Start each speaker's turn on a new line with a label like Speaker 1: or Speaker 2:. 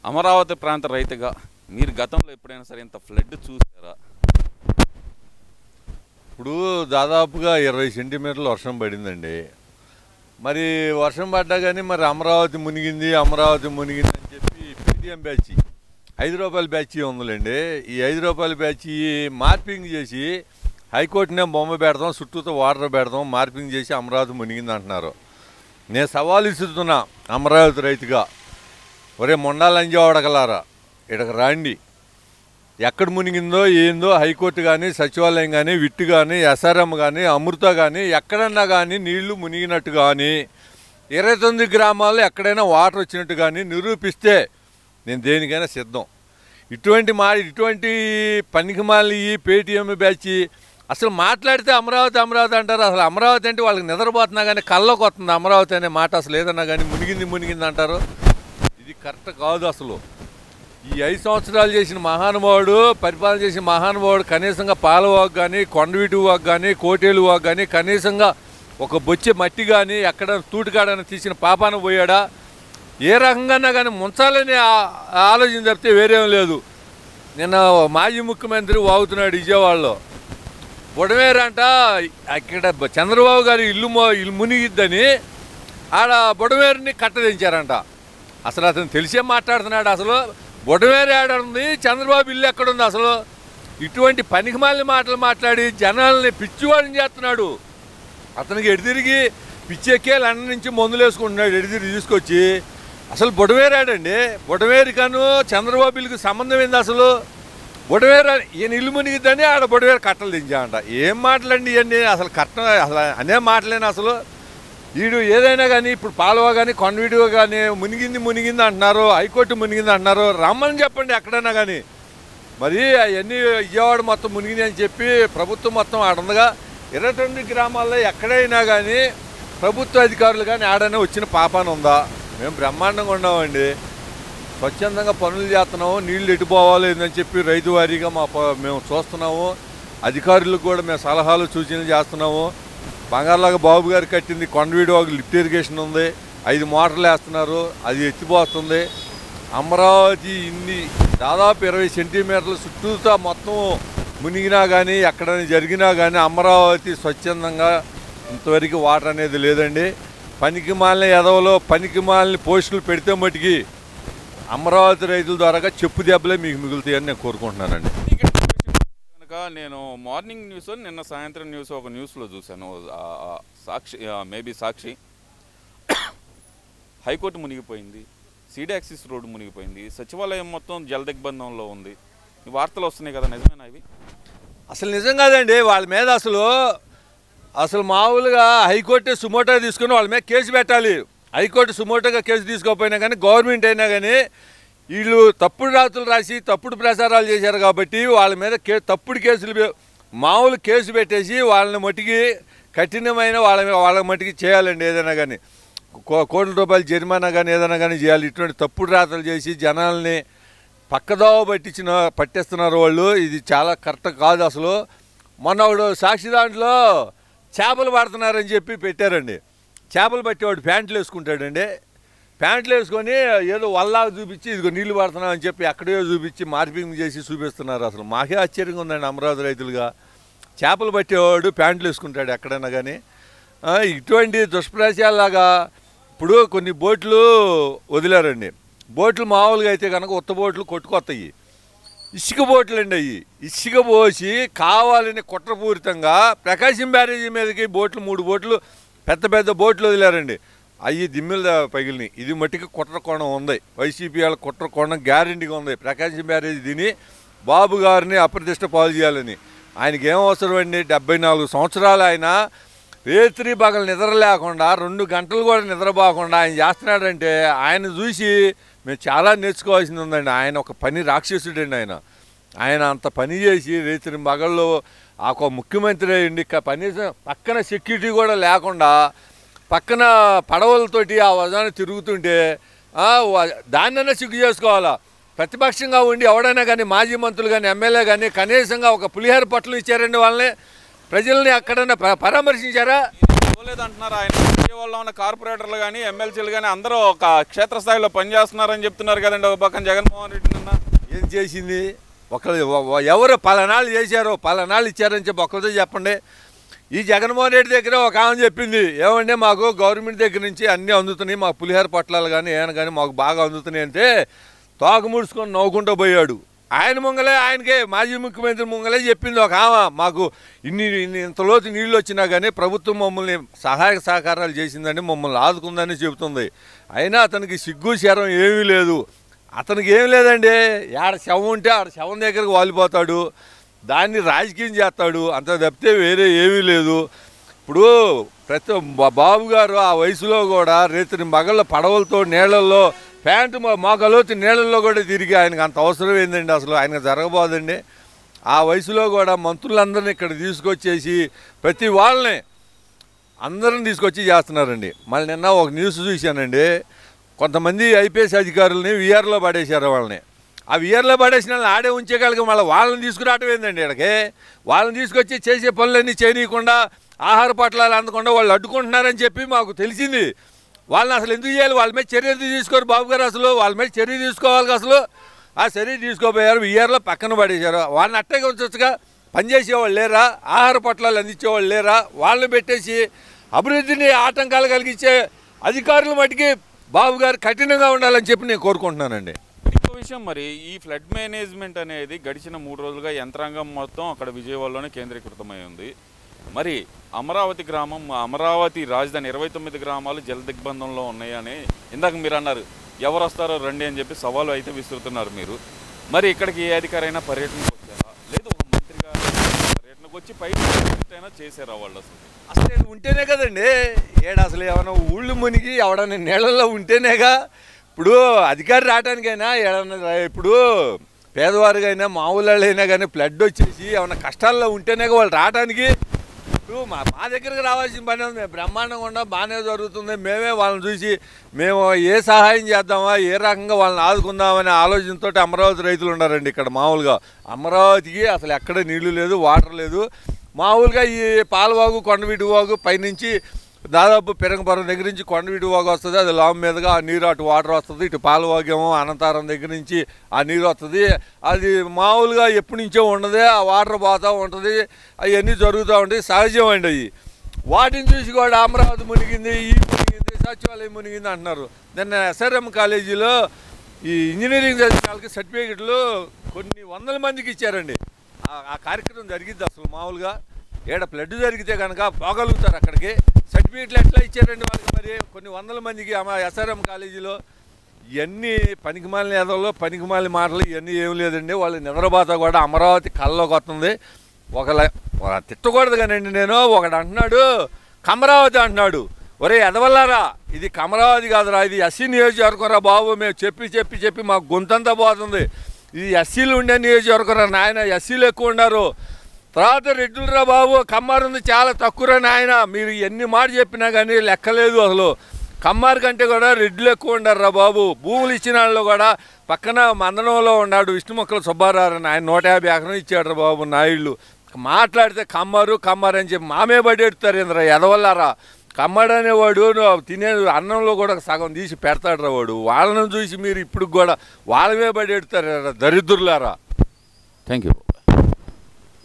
Speaker 1: అమరావతి ప్రాంత రైతుగా మీరు గతంలో ఎప్పుడైనా సరే ఇంత ఫ్లడ్ చూసారా?
Speaker 2: ఇప్పుడు దాదాపుగా 20 సెంటీమీటర్లు వర్షం పడిందండి. మరి వర్షం పడ్డా కానీ మరి అమరావతి మునిగింది అని చెప్పి పేటీఎం బ్యాచ్ ₹5 బ్యాచ్ ఉందిలేండి. ఈ ₹5 బ్యాచ్ మార్పింగ్ చేసి హైకోర్టునే బొమ్మ పెడదాం, చుట్టూతో వాటర్ పెడదాం, మార్పింగ్ చేసి అమరావతి మునిగింది అంటున్నారు. నేను సవాలు ఇస్తున్నా అమరావతి రైతుగా, ఒరే మొండాలంజవాడగలారా, ఇక్కడికి రాండి. ఎక్కడ మునిగిందో ఏందో హైకోర్టు కానీ, సచివాలయం కానీ, విట్టు కానీ, ఎస్ఆర్ఎం కానీ, అమృత కానీ ఎక్కడన్నా కానీ నీళ్లు మునిగినట్టు కానీ 29 గ్రామాల్లో ఎక్కడైనా వాటర్ వచ్చినట్టు కానీ నిరూపిస్తే నేను దేనికైనా సిద్ధం. ఇటువంటి పనికిమాలి పేటీఎం బ్యాచ్ అసలు మాట్లాడితే అమరావతి అంటారు. అసలు అమరావతి అంటే వాళ్ళకి నిద్రపోతున్నా కానీ కళ్ళకు వస్తుంది అమరావతి అనే మాట. అసలు ఏదన్నా కానీ మునిగింది అంటారు. ఇది కరెక్ట్ కాదు. అసలు ఈ 5 సంవత్సరాలు చేసిన మహానుభావుడు, పరిపాలన చేసిన మహానుభావుడు కనీసంగా పాలవాగు కానీ, కొండవీటి వాగు కానీ, కోటేలు వాగు కానీ కనీసంగా ఒక బొచ్చె మట్టి కానీ ఎక్కడ తూటికాడని తీసిన పాపాన పోయాడా? ఏ రకంగా కానీ ముంచాలని ఆలోచన తప్పితే వేరేం లేదు. నిన్న మాజీ ముఖ్యమంత్రి వాగుతున్నాడు విజయవాడలో. బుడమేరంట అక్కడ చంద్రబాబు గారి ఇల్లు మునిగిద్దని ఆడ బుడమేరుని కట్టదించారంట. అసలు అతను తెలిసే మాట్లాడుతున్నాడు. అసలు బుడమేరు ఏడుంది, చంద్రబాబు ఇల్లు ఎక్కడుంది? అసలు ఇటువంటి పనికిమాలిన మాటలు మాట్లాడి జనాల్ని పిచ్చివాడిని చేస్తున్నాడు. అతనికి ఎడితిరిగి పిచ్చెక్కే లండన్ నుంచి మందులు వేసుకుంటున్నాడు ఎడితిరిగి తీసుకొచ్చి. అసలు బుడమేరాడండి. బుడమేరుకను చంద్రబాబు ఇల్లుకి సంబంధం ఏంది? అసలు బుడమేరు ఈయన ఇల్లు మునిగిద్దని ఆడ బుడమేరు కట్టలు దించామంట. ఏం మాటలండి ఇవన్నీ? అసలు అసలు అనే మాటలేని అసలు వీడు ఏదైనా కానీ ఇప్పుడు పాలవా కానీ కొండవీడియో కానీ మునిగింది అంటున్నారు, హైకోర్టు మునిగింది అంటున్నారు. రమ్మని చెప్పండి ఎక్కడైనా కానీ. మరి అవన్నీ విజయవాడ మొత్తం మునిగింది అని చెప్పి ప్రభుత్వం మొత్తం ఆడుందిగా. 29 గ్రామాల్లో ఎక్కడైనా కానీ ప్రభుత్వ అధికారులు కానీ ఆడైనా వచ్చిన పాపాన ఉందా? మేము బ్రహ్మాండంగా ఉన్నామండి, స్వచ్ఛందంగా పనులు చేస్తున్నాము. నీళ్ళు ఎటుపోవాలి అని చెప్పి రైతు వారీగా మేము చూస్తున్నాము. అధికారులకు కూడా మేము సలహాలు సూచనలు చేస్తున్నాము. బంగారులాగా బాబు గారు కట్టింది కొండవీడి వాగు లిఫ్ట్ ఇరిగేషన్ ఉంది, 5 మోటార్లు వేస్తున్నారు, అది ఎత్తిపోతుంది. అమరావతి దాదాపు 20 సెంటీమీటర్ల చుట్టూతా మొత్తం మునిగినా కానీ ఎక్కడైనా జరిగినా కానీ అమరావతి స్వచ్ఛందంగా ఇంతవరకు వాటర్ అనేది లేదండి. పనికిమాలిన ఎదవలో పనికిమాలిన పోస్టులు పెడితే మటుకి అమరావతి రైతుల ద్వారా చెప్పు దెబ్బలే మీకు మిగులుతాయని నేను కోరుకుంటున్నానండి.
Speaker 1: నేను మార్నింగ్ న్యూస్, నిన్న సాయంత్రం న్యూస్, ఒక న్యూస్లో చూశాను. సాక్షి హైకోర్టు మునిగిపోయింది, సీడాక్సిస్ రోడ్డు మునిగిపోయింది, సచివాలయం మొత్తం జలదిగ్బంధంలో ఉంది. ఈ వార్తలు వస్తున్నాయి కదా, నిజమేనా ఇవి?
Speaker 2: అసలు నిజం కాదండి. వాళ్ళ మీద అసలు మామూలుగా హైకోర్టు సుమోటో తీసుకుని వాళ్ళ మీద కేసు పెట్టాలి. హైకోర్టు సుమోటోగా కేసు తీసుకోకపోయినా కానీ గవర్నమెంట్ అయినా కానీ వీళ్ళు తప్పుడు రాతలు రాసి తప్పుడు ప్రచారాలు చేశారు కాబట్టి వాళ్ళ మీద తప్పుడు కేసులు మామూలు కేసు పెట్టేసి వాళ్ళని మట్టికి కఠినమైన వాళ్ళ మట్టికి చేయాలండి. ఏదైనా కానీ ₹1,00,00,000 జరిమానా కానీ ఏదైనా కానీ చేయాలి. ఇటువంటి తప్పుడు రాతలు చేసి జనాల్ని పక్కదోవ పట్టేస్తున్నారు వాళ్ళు. ఇది చాలా కరెక్ట్ కాదు. అసలు మొన్న ఒకడు సాక్షి దాంట్లో చేపలు పడుతున్నారని చెప్పి పెట్టారండి. చేపలు పట్టేవాడు ప్యాంట్లు వేసుకుంటాడండి. ప్యాంట్లు వేసుకొని ఏదో వల్లాగా చూపించి ఇదిగో నీళ్లు పడుతున్నాం అని చెప్పి ఎక్కడో చూపించి మార్పింగ్ చేసి చూపిస్తున్నారు. అసలు మాకే ఆశ్చర్యంగా ఉందండి అమరావతి రైతులుగా. చేపలు పట్టేవాడు ప్యాంట్లు వేసుకుంటాడు ఎక్కడైనా కానీ. ఇటువంటి దుష్ప్రచారాలాగా ఇప్పుడు కొన్ని బోట్లు వదిలారండి. బోట్లు మామూలుగా అయితే కనుక ఉత్త బోట్లు కొట్టుకొస్తాయి. ఇసుక బోట్లు అండి అవి. ఇసుక పోసి కావాలని కుట్రపూరితంగా ప్రకాశం బ్యారేజీ మీదకి బోట్లు 3 బోట్లు పెద్ద బోట్లు వదిలారండి. అవి దిమ్మెలు పగిలినాయి. ఇది మట్టికి కుట్రకోణం ఉంది. వైసీపీ వాళ్ళ కుట్రకోణం గ్యారెంటీగా ఉంది. ప్రకాశం బ్యారేజీ దీని బాబు గారిని అప్రతిష్ట పాలు చేయాలని. ఆయనకి ఏం అవసరం అండి? 74 సంవత్సరాలు ఆయన రేత్రి పగలు నిద్ర లేకుండా 2 గంటలు కూడా నిద్రపోకుండా ఆయన చేస్తున్నాడంటే ఆయన చూసి మేము చాలా నేర్చుకోవాల్సింది ఉందండి. ఆయన ఒక పని రాక్షసుడండి. ఆయన అంత పని చేసి రేత్రి పగళ్ళు ఒక ముఖ్యమంత్రి అయ్యండి. కనీసం పక్కన సెక్యూరిటీ కూడా లేకుండా పక్కన పడవలతోటి ఆ వజాన్ని తిరుగుతుంటే దాన్నైనా సిగ్గు చేసుకోవాలా. ప్రతిపక్షంగా ఉండి ఎవడైనా కానీ మాజీ మంత్రులు కానీ ఎమ్మెల్యే కానీ కనీసంగా ఒక పులిహోర పట్టలు ఇచ్చారండి. వాళ్ళని ప్రజల్ని అక్కడన్నా పరామర్శించారా?
Speaker 1: పోలేదంటున్నారు. ఆయన విజయవాడలో ఉన్న కార్పొరేటర్లు కానీ ఎమ్మెల్సీలు కానీ అందరూ ఒక క్షేత్రస్థాయిలో పనిచేస్తున్నారని చెప్తున్నారు కదండి. ఒక పక్కన జగన్మోహన్ రెడ్డి నిన్న
Speaker 2: ఏం చేసింది? ఎవరు పలానాళ్ళు చేశారో పలానాళ్ళు ఇచ్చారని చెప్పి ఒక్కరితో చెప్పండి. ఈ జగన్మోహన్ రెడ్డి దగ్గర ఒక ఆమె చెప్పింది, ఏమంటే మాకు గవర్నమెంట్ దగ్గర నుంచి అన్నీ అందుతున్నాయి, మా పులిహోర పొట్లాలు కానీ ఏమైనా కానీ మాకు బాగా అందుతున్నాయి అంటే తోక ముడుచుకొని నవ్వుకుంటూ పోయాడు. ఆయన ముంగలే, ఆయనకే మాజీ ముఖ్యమంత్రి ముంగలే చెప్పింది ఒక ఆమె, మాకు ఇంతలోతు నీళ్ళు వచ్చినా కానీ ప్రభుత్వం మమ్మల్ని సహాయక సహకారాలు చేసిందని, మమ్మల్ని ఆదుకుందని చెబుతుంది. అయినా అతనికి సిగ్గు శరం ఏమీ లేదు. అతనికి ఏం లేదండి, ఆడ శవం ఉంటే ఆడ శవం దగ్గరకు వాలిపోతాడు, దాన్ని రాజకీయం చేస్తాడు, అంత తప్పితే వేరే ఏమీ లేదు. ఇప్పుడు ప్రతి బాబు గారు ఆ వయసులో కూడా రేతుని మగళ్ళ పడవలతో నీళ్ళల్లో ప్యాంటు మోకలోతు నీళ్ళల్లో కూడా తిరిగి ఆయనకు అంత అవసరం ఏందండి? అసలు ఆయనకు జరగబోదండి. ఆ వయసులో కూడా మంత్రులందరినీ ఇక్కడ తీసుకొచ్చేసి ప్రతి వాళ్ళని అందరిని తీసుకొచ్చి చేస్తున్నారండి. మళ్ళీ నిన్న ఒక న్యూస్ చూశానండి, కొంతమంది ఐపీఎస్ అధికారులని విఆర్లో పడేశారు. వాళ్ళని ఆ విఆర్లో పడేసిన వాళ్ళని ఆడే ఉంచేయగలిగి మళ్ళీ వాళ్ళని తీసుకురావటం ఏందండి? ఇక్కడికి వాళ్ళని తీసుకొచ్చి చేసే పనులన్నీ చేయనీయకుండా, ఆహార పట్లాలు అందకుండా వాళ్ళు అడ్డుకుంటున్నారని చెప్పి మాకు తెలిసింది. వాళ్ళని అసలు ఎందుకు చేయాలి? వాళ్ళ మీద చర్య తీసుకోరు బాబు గారు. అసలు వాళ్ళ మీద చర్య తీసుకోవాలి. అసలు ఆ చర్య తీసుకోపోయారు, విఆర్లో పక్కన పడేశారు. వాళ్ళని అట్టగా ఉంచొచ్చుగా. పనిచేసేవాళ్ళు లేరా? ఆహార పట్లాలు అందించేవాళ్ళు లేరా? వాళ్ళని పెట్టేసి అభివృద్ధిని ఆటంకాలు కలిగించే అధికారులు మటుకి బాబు గారు కఠినంగా ఉండాలని చెప్పి నేను కోరుకుంటున్నానండి.
Speaker 1: ఇంకో విషయం, మరి ఈ ఫ్లడ్ మేనేజ్మెంట్ అనేది గడిచిన 3 రోజులుగా యంత్రాంగం మొత్తం అక్కడ విజయవాడలోనే కేంద్రీకృతమై ఉంది. మరి అమరావతి గ్రామం, అమరావతి రాజధాని 29 గ్రామాలు జల దిగ్బంధంలో ఉన్నాయని ఇందాక మీరు అన్నారు. ఎవరు వస్తారో రండి అని చెప్పి సవాలు అయితే విసురుతున్నారు మీరు. మరి ఇక్కడికి ఏ అధికారైనా పర్యటనకు వచ్చారా? లేదు ఒక మంత్రి గారు పర్యటనకు వచ్చి పైన చేశారా వాళ్ళు?
Speaker 2: అసలు ఉంటేనే కదండి ఏడు, అసలు ఏమైనా ఊళ్ళు మునిగి ఎవడన్నా నీళ్ళల్లో ఉంటేనేగా. ఇప్పుడు అధికారి రావడానికైనా ఏడన్నా, ఇప్పుడు పేదవారికైనా మామూలు వాళ్ళైనా కానీ ఫ్లడ్ వచ్చేసి ఏమైనా కష్టాల్లో ఉంటేనే వాళ్ళు రావడానికి. ఇప్పుడు మా దగ్గరికి రావాల్సిన పని ఉంది, బ్రహ్మాండంగా ఉండ బాగానే జరుగుతుంది. మేమే వాళ్ళని చూసి మేము ఏ సహాయం చేద్దామా, ఏ రకంగా వాళ్ళని ఆదుకుందామనే ఆలోచనతో అమరావతి రైతులు ఉన్నారండి ఇక్కడ. మామూలుగా అమరావతికి అసలు ఎక్కడ నీళ్లు లేదు, వాటర్ లేదు. మామూలుగా ఈ పాలవాగు, కొండవీటి వాగు పైనుంచి దాదాపు పెరంగపురం దగ్గర నుంచి కొండవీటి వాగు వస్తుంది. అది లామ్ మీదుగా ఆ నీరు అటు వాటర్ వస్తుంది. ఇటు పాలవాగేమో అనంతారం దగ్గర నుంచి ఆ నీరు వస్తుంది. అది మామూలుగా ఎప్పటి నుంచో ఉండదు, ఆ వాటర్ పోతూ ఉంటుంది. అవన్నీ జరుగుతూ ఉంటాయి, సహజం అండి. అవి వాటిని చూసి కూడా అమరావతి మునిగింది, ఈ మునిగింది, సచివాలయం మునిగింది అంటున్నారు. నిన్న ఎస్ఆర్ఎం కాలేజీలో ఈ ఇంజనీరింగ్ చదివిన వాళ్ళకి సర్టిఫికెట్లు కొన్ని వందల మందికి ఇచ్చారండి. ఆ కార్యక్రమం జరిగింది. అసలు మామూలుగా ఏడ ఫ్లడ్ జరిగితే కనుక పోగలుగుతారు అక్కడికి. సర్టిఫికెట్లు ఎట్లా ఇచ్చారండి వాళ్ళకి? మరి కొన్ని వందల మందికి ఎస్ఆర్ఎం కాలేజీలో. ఇవన్నీ పనికిమాలిన ఏదో పనికిమాలిన మాటలు ఇవన్నీ ఏం లేదండి. వాళ్ళు నిద్రపోతా కూడా అమరావతి కళ్ళలోకి వస్తుంది. తిట్టకూడదు కానండి. నేను ఒకడు అంటున్నాడు కమరావతి అంటున్నాడు. ఒరే ఎదవల్లారా, ఇది కమరావతి కాదురా, ఇది ఎస్సీ నియోజకవర్గం రా బాబు. మేము చెప్పి మాకు గొంతంతా పోతుంది. ఇది ఎస్సీలు ఉండే నియోజకవర్గం రా నాయన, ఎస్సీలు ఎక్కువ ఉన్నారు. తర్వాత రెడ్డులరా బాబు, కమ్మారు ఉంది చాలా తక్కువరా నాయన. మీరు ఎన్ని మాట చెప్పినా కానీ లెక్కలేదు. అసలు కమ్మారు కంటే కూడా రెడ్లు ఎక్కువ ఉండారు బాబు. భూములు ఇచ్చిన వాళ్ళు కూడా పక్కన మందనంలో ఉన్నాడు విష్ణుముక్కల సుబ్బారావు, ఆయన 150 ఎకరం ఇచ్చాడు రా బాబు. నాయుళ్ళు మాట్లాడితే కమ్మారు అని చెప్పి మామే పడేడుతారు. ఇంద్ర ఎదవల్లారా, కమ్మడు అనేవాడు తినే అన్నంలో కూడా సగం తీసి పెడతాడు రా వాడు. వాళ్ళని చూసి మీరు ఇప్పుడు కూడా వాళ్ళమే పడేడుతారు దరిద్రులారా.
Speaker 1: Thank you.